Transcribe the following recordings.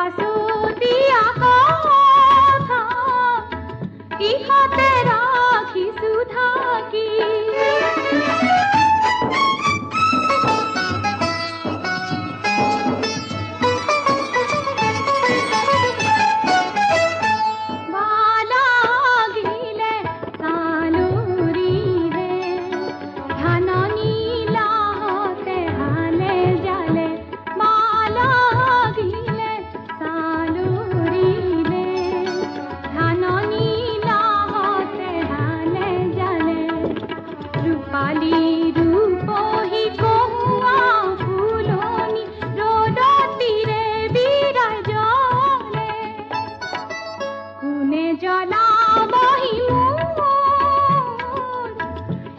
বাসু দিয়া কথা ইহাতে রাখি সুধা কি জলা বহি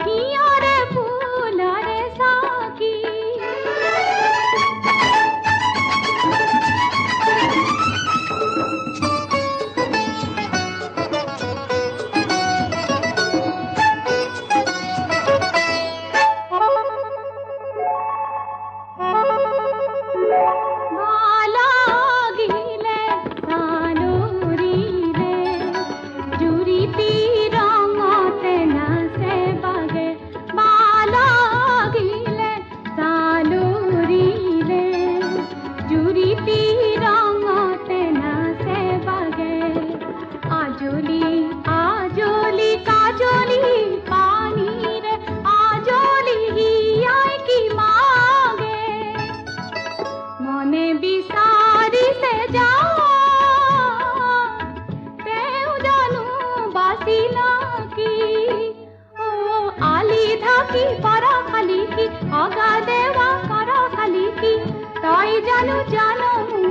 হিয়রে ফুলরে সাকি आजोली आजोली काजोली पानीर आजोली हियाय की मागे मने बिसारी से जा तेउ जानू बासिला की ओ आली धाकी पारा खाली की आगा देवा करा खाली की ताई जानू जानू